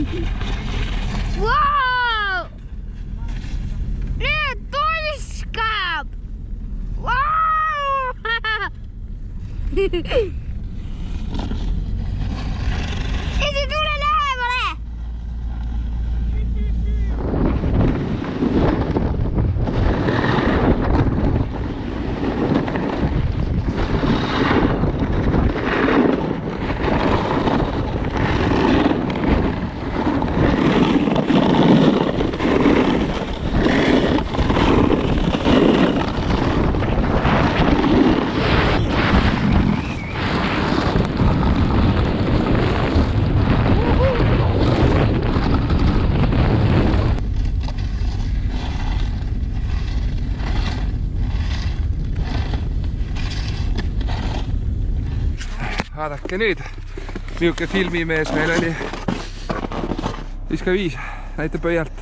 Wow! Nüüd tuiskab! Wow! Isi tule lähemale! Vaadake nüüd, milline filmimees meil oli. 5x5 näitab pöialt.